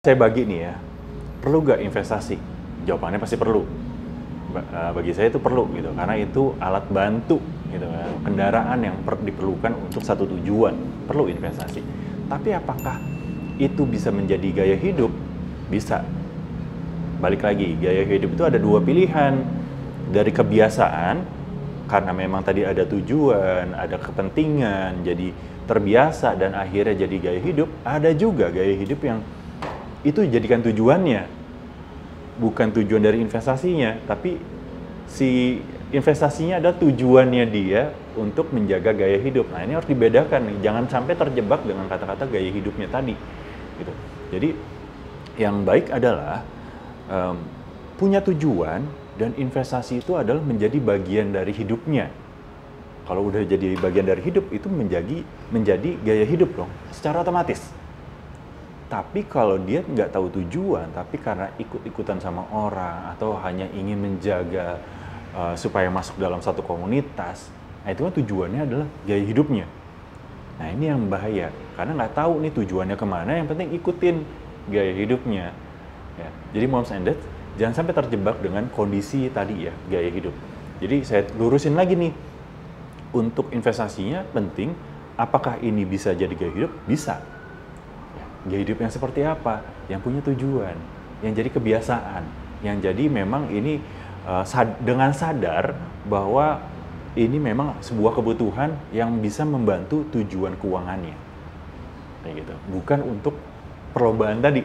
Saya bagi nih ya, perlu nggak investasi? Jawabannya pasti perlu. Bagi saya itu perlu gitu, karena itu alat bantu gitu kan, kendaraan yang diperlukan untuk satu tujuan, perlu investasi. Tapi apakah itu bisa menjadi gaya hidup? Bisa. Balik lagi, gaya hidup itu ada dua pilihan. Dari kebiasaan, karena memang tadi ada tujuan, ada kepentingan, jadi terbiasa dan akhirnya jadi gaya hidup. Ada juga gaya hidup yang itu jadikan tujuannya, bukan tujuan dari investasinya, tapi si investasinya ada tujuannya dia untuk menjaga gaya hidup. Nah, ini harus dibedakan nih, jangan sampai terjebak dengan kata-kata gaya hidupnya tadi gitu. Jadi yang baik adalah punya tujuan, dan investasi itu adalah menjadi bagian dari hidupnya. Kalau udah jadi bagian dari hidup, itu menjadi gaya hidup dong, secara otomatis. Tapi kalau dia nggak tahu tujuan, tapi karena ikut-ikutan sama orang, atau hanya ingin menjaga supaya masuk dalam satu komunitas, nah itu kan tujuannya adalah gaya hidupnya. Nah ini yang bahaya, karena nggak tahu nih tujuannya kemana, yang penting ikutin gaya hidupnya. Ya. Jadi moms and dads, jangan sampai terjebak dengan kondisi tadi ya, gaya hidup. Jadi saya lurusin lagi nih, untuk investasinya penting, apakah ini bisa jadi gaya hidup? Bisa. Ya. Gaya hidup yang seperti apa? Yang punya tujuan, yang jadi kebiasaan, yang jadi memang ini dengan sadar bahwa ini memang sebuah kebutuhan yang bisa membantu tujuan keuangannya. Kayak gitu. Bukan untuk perlombaan tadi.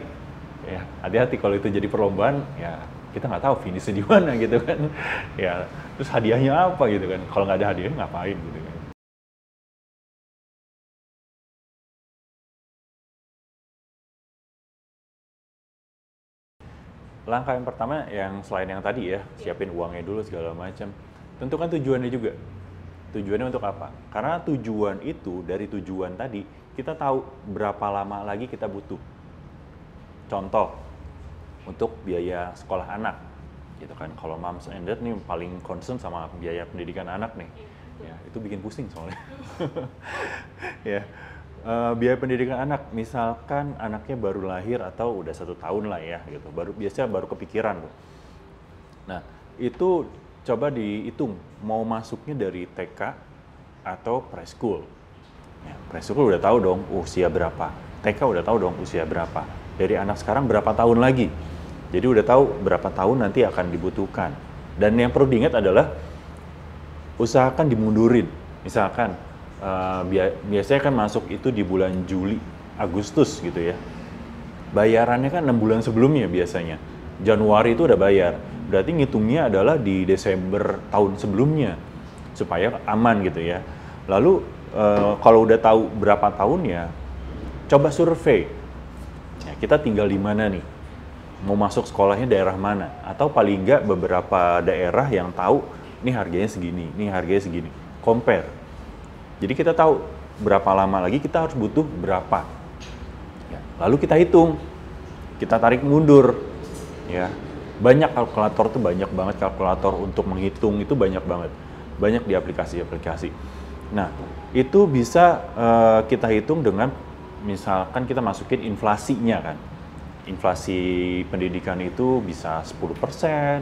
Ya, hati-hati kalau itu jadi perlombaan, ya kita nggak tahu finishnya di mana gitu kan. Ya, terus hadiahnya apa gitu kan. Kalau nggak ada hadiahnya ngapain gitu kan. Langkah yang pertama yang selain yang tadi ya, siapin uangnya dulu segala macam. Tentukan tujuannya juga. Tujuannya untuk apa? Karena tujuan itu, dari tujuan tadi, kita tahu berapa lama lagi kita butuh. Contoh, untuk biaya sekolah anak, gitu kan. Kalau moms and dad nih paling concern sama biaya pendidikan anak nih, ya itu bikin pusing soalnya. Ya, biaya pendidikan anak, misalkan anaknya baru lahir atau udah 1 tahun lah ya, gitu. Biasanya baru kepikiran tuh. Nah, itu coba dihitung mau masuknya dari TK atau preschool. Ya, preschool udah tahu dong usia berapa, TK udah tahu dong usia berapa. Dari anak sekarang berapa tahun lagi. Jadi udah tahu berapa tahun nanti akan dibutuhkan. Dan yang perlu diingat adalah usahakan dimundurin. Misalkan biasanya kan masuk itu di bulan Juli, Agustus gitu ya. Bayarannya kan 6 bulan sebelumnya biasanya. Januari itu udah bayar. Berarti ngitungnya adalah di Desember tahun sebelumnya supaya aman gitu ya. Lalu kalau udah tahu berapa tahunnya, coba survei. Ya, kita tinggal di mana nih? Mau masuk sekolahnya daerah mana? Atau paling nggak beberapa daerah yang tahu, nih harganya segini, nih harganya segini. Compare. Jadi kita tahu berapa lama lagi kita harus butuh berapa. Ya, lalu kita hitung, kita tarik mundur. Ya, banyak kalkulator tuh, banyak banget kalkulator untuk menghitung itu banyak banget. Banyak di aplikasi-aplikasi. Nah, itu bisa kita hitung dengan misalkan kita masukin inflasinya kan. Inflasi pendidikan itu bisa 10%,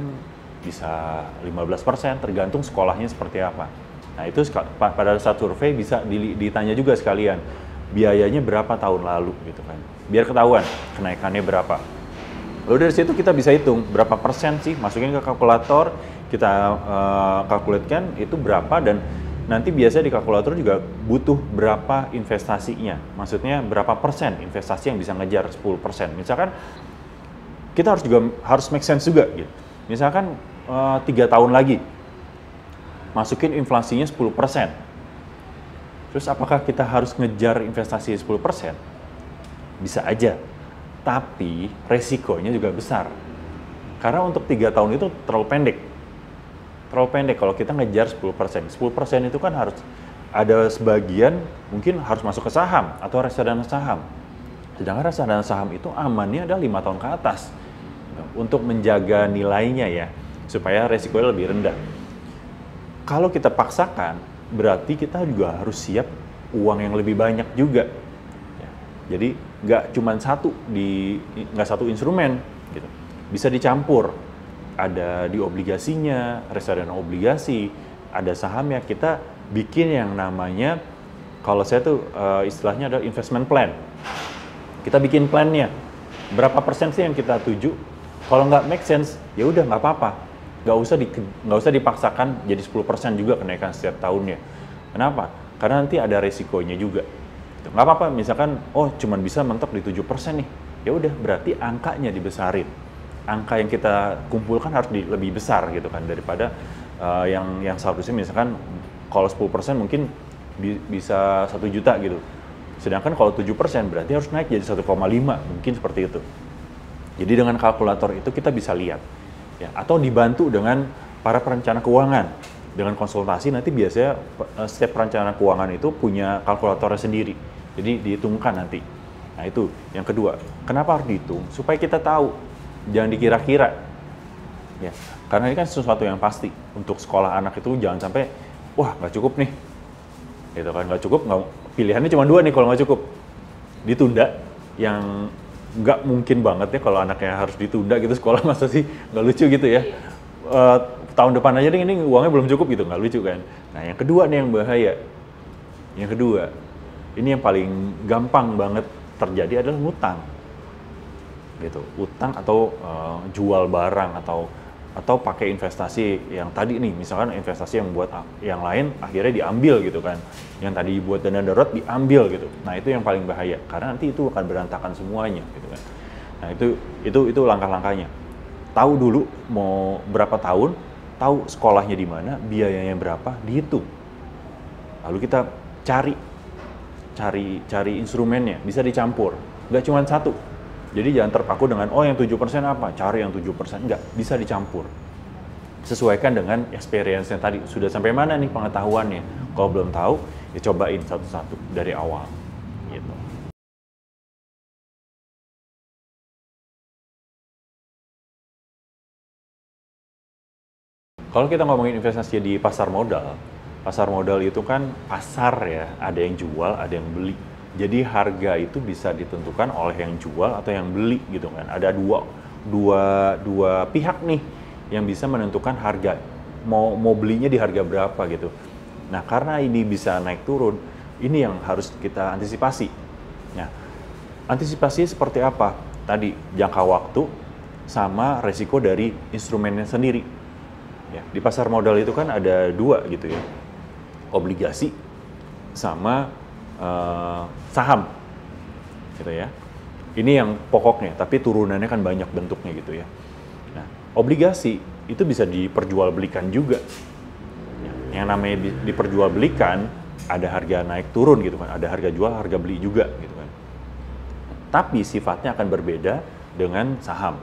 bisa 15%, tergantung sekolahnya seperti apa. Nah itu pada saat survei bisa ditanya juga sekalian, biayanya berapa tahun lalu gitu kan. Biar ketahuan kenaikannya berapa. Lalu dari situ kita bisa hitung berapa persen sih, masukin ke kalkulator, kita kalkulatkan itu berapa, dan nanti biasanya di kalkulator juga butuh berapa investasinya. Maksudnya berapa persen investasi yang bisa ngejar 10%. Misalkan kita harus make sense juga gitu. Misalkan 3 tahun lagi masukin inflasinya 10%. Terus apakah kita harus ngejar investasi 10%? Bisa aja. Tapi resikonya juga besar. Karena untuk 3 tahun itu terlalu pendek. Terlalu pendek kalau kita ngejar 10%. 10% itu kan harus ada sebagian mungkin harus masuk ke saham atau reksadana saham. Sedangkan reksadana saham itu amannya adalah 5 tahun ke atas. Untuk menjaga nilainya ya, supaya resikonya lebih rendah. Kalau kita paksakan, berarti kita juga harus siap uang yang lebih banyak juga. Ya. Jadi nggak cuma nggak satu instrumen gitu. Bisa dicampur. Ada di obligasinya, reksadana obligasi, ada sahamnya. Kita bikin yang namanya, kalau saya tuh istilahnya adalah investment plan. Kita bikin plannya. Berapa persen sih yang kita tuju? Kalau nggak make sense, ya udah nggak apa-apa. Nggak usah dipaksakan jadi 10% juga kenaikan setiap tahunnya. Kenapa? Karena nanti ada resikonya juga. Nggak apa-apa, misalkan, cuman bisa mentok di 7% nih. Ya udah, berarti angkanya dibesarin. Angka yang kita kumpulkan harus lebih besar gitu kan, daripada yang seharusnya misalkan kalau 10% mungkin bisa 1 juta gitu. Sedangkan kalau 7% berarti harus naik jadi 1,5, mungkin seperti itu. Jadi dengan kalkulator itu kita bisa lihat. Ya, atau dibantu dengan para perencana keuangan. Dengan konsultasi nanti biasanya setiap perencana keuangan itu punya kalkulatornya sendiri. Jadi dihitungkan nanti. Nah itu yang kedua. Kenapa harus dihitung? Supaya kita tahu, jangan dikira-kira. Ya, karena ini kan sesuatu yang pasti. Untuk sekolah anak itu jangan sampai, wah nggak cukup nih. Gitu kan, nggak cukup, pilihannya cuma 2 nih kalau nggak cukup. Ditunda, yang nggak mungkin banget ya kalau anaknya harus ditunda gitu sekolah, masa sih, nggak lucu gitu ya. Tahun depan aja nih, ini uangnya belum cukup gitu, nggak lucu kan. Nah yang kedua nih yang bahaya. Yang kedua, ini yang paling gampang banget terjadi adalah ngutang. Gitu, utang atau jual barang atau pakai investasi yang tadi nih, misalkan investasi yang buat yang lain akhirnya diambil gitu kan, yang tadi buat dana darurat diambil gitu. Nah itu yang paling bahaya karena nanti itu akan berantakan semuanya gitu kan. Nah itu langkah-langkahnya. Tahu dulu mau berapa tahun, tahu sekolahnya di mana, biayanya berapa, dihitung. Lalu kita cari instrumennya, bisa dicampur, nggak cuma satu. Jadi jangan terpaku dengan, yang 7% apa, cari yang 7%, enggak, bisa dicampur. Sesuaikan dengan experience-nya tadi, sudah sampai mana nih pengetahuannya. Kalau belum tahu, ya cobain satu-satu dari awal. Gitu. Kalau kita ngomongin investasi di pasar modal itu kan pasar ya, ada yang jual, ada yang beli. Jadi harga itu bisa ditentukan oleh yang jual atau yang beli gitu kan. Ada dua pihak nih yang bisa menentukan harga. Mau belinya di harga berapa gitu. Nah, karena ini bisa naik turun, ini yang harus kita antisipasi. Nah, antisipasi seperti apa? Tadi jangka waktu sama resiko dari instrumennya sendiri. Ya, di pasar modal itu kan ada 2 gitu ya. Obligasi sama saham gitu ya. Ini yang pokoknya, tapi turunannya kan banyak bentuknya gitu ya. Nah, obligasi itu bisa diperjualbelikan juga. Yang namanya diperjualbelikan, ada harga naik turun gitu kan, ada harga jual, harga beli juga gitu kan. Tapi sifatnya akan berbeda dengan saham.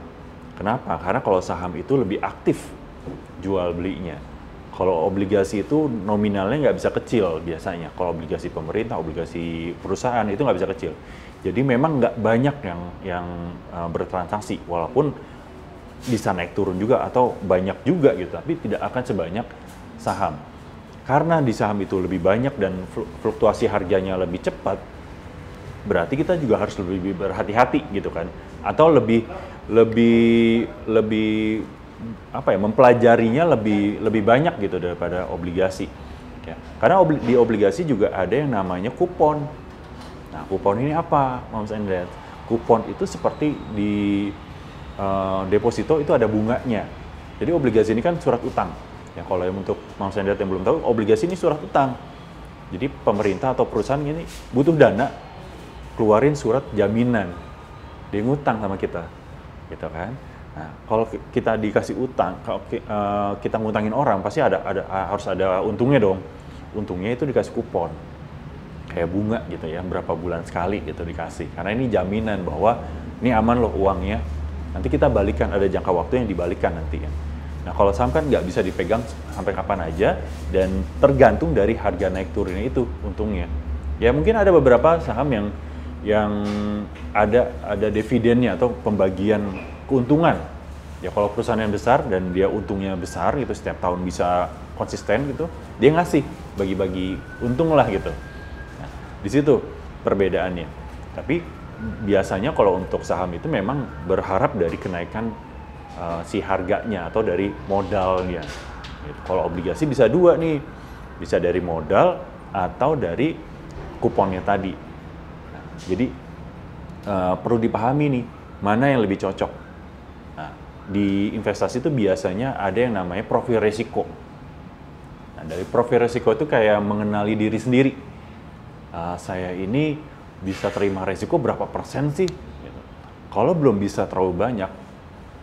Kenapa? Karena kalau saham itu lebih aktif jual belinya. Kalau obligasi itu nominalnya nggak bisa kecil biasanya. Kalau obligasi pemerintah, obligasi perusahaan itu nggak bisa kecil. Jadi memang nggak banyak yang bertransaksi, walaupun bisa naik turun juga atau banyak juga gitu, tapi tidak akan sebanyak saham. Karena di saham itu lebih banyak dan fluktuasi harganya lebih cepat, berarti kita juga harus lebih berhati-hati gitu kan, atau lebih mempelajarinya lebih banyak gitu daripada obligasi. Ya. Karena di obligasi juga ada yang namanya kupon. Nah, kupon ini apa, Moms and Dad? Kupon itu seperti di deposito itu ada bunganya. Jadi obligasi ini kan surat utang. Ya, kalau yang untuk Moms and Dad yang belum tahu, obligasi ini surat utang. Jadi pemerintah atau perusahaan ini butuh dana, keluarin surat jaminan. Dia ngutang sama kita, gitu kan? Nah, kalau kita dikasih utang, kalau kita ngutangin orang, pasti harus ada untungnya dong. Untungnya itu dikasih kupon, kayak bunga gitu ya, berapa bulan sekali gitu dikasih. Karena ini jaminan bahwa ini aman loh uangnya. Nanti kita balikan, ada jangka waktu yang dibalikan nanti ya. Nah, kalau saham kan nggak bisa dipegang sampai kapan aja dan tergantung dari harga naik turunnya itu untungnya. Ya mungkin ada beberapa saham yang ada dividennya atau pembagian keuntungan. Ya kalau perusahaan yang besar dan dia untungnya besar gitu, setiap tahun bisa konsisten gitu, dia ngasih bagi-bagi untung lah gitu. Nah, di situ perbedaannya. Tapi biasanya kalau untuk saham itu memang berharap dari kenaikan si harganya atau dari modalnya. Gitu. Kalau obligasi bisa dua nih, bisa dari modal atau dari kuponnya tadi. Nah, jadi perlu dipahami nih, mana yang lebih cocok. Nah, di investasi itu biasanya ada yang namanya profil resiko. Nah, dari profil resiko itu kayak mengenali diri sendiri. Saya ini bisa terima resiko berapa persen sih? Gitu. Kalau belum bisa terlalu banyak,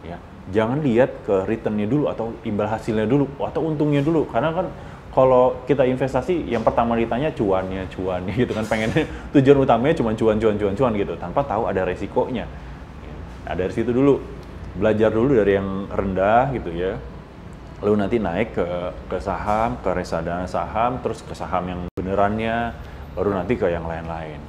ya jangan lihat ke returnnya dulu atau imbal hasilnya dulu atau untungnya dulu. Karena kan kalau kita investasi yang pertama ditanya cuannya gitu kan, pengennya tujuan utamanya cuma cuan gitu tanpa tahu ada resikonya. Nah, dari situ dulu belajar dulu dari yang rendah gitu ya. Lalu nanti naik ke saham, ke reksadana saham, terus ke saham yang benerannya, baru nanti ke yang lain-lain.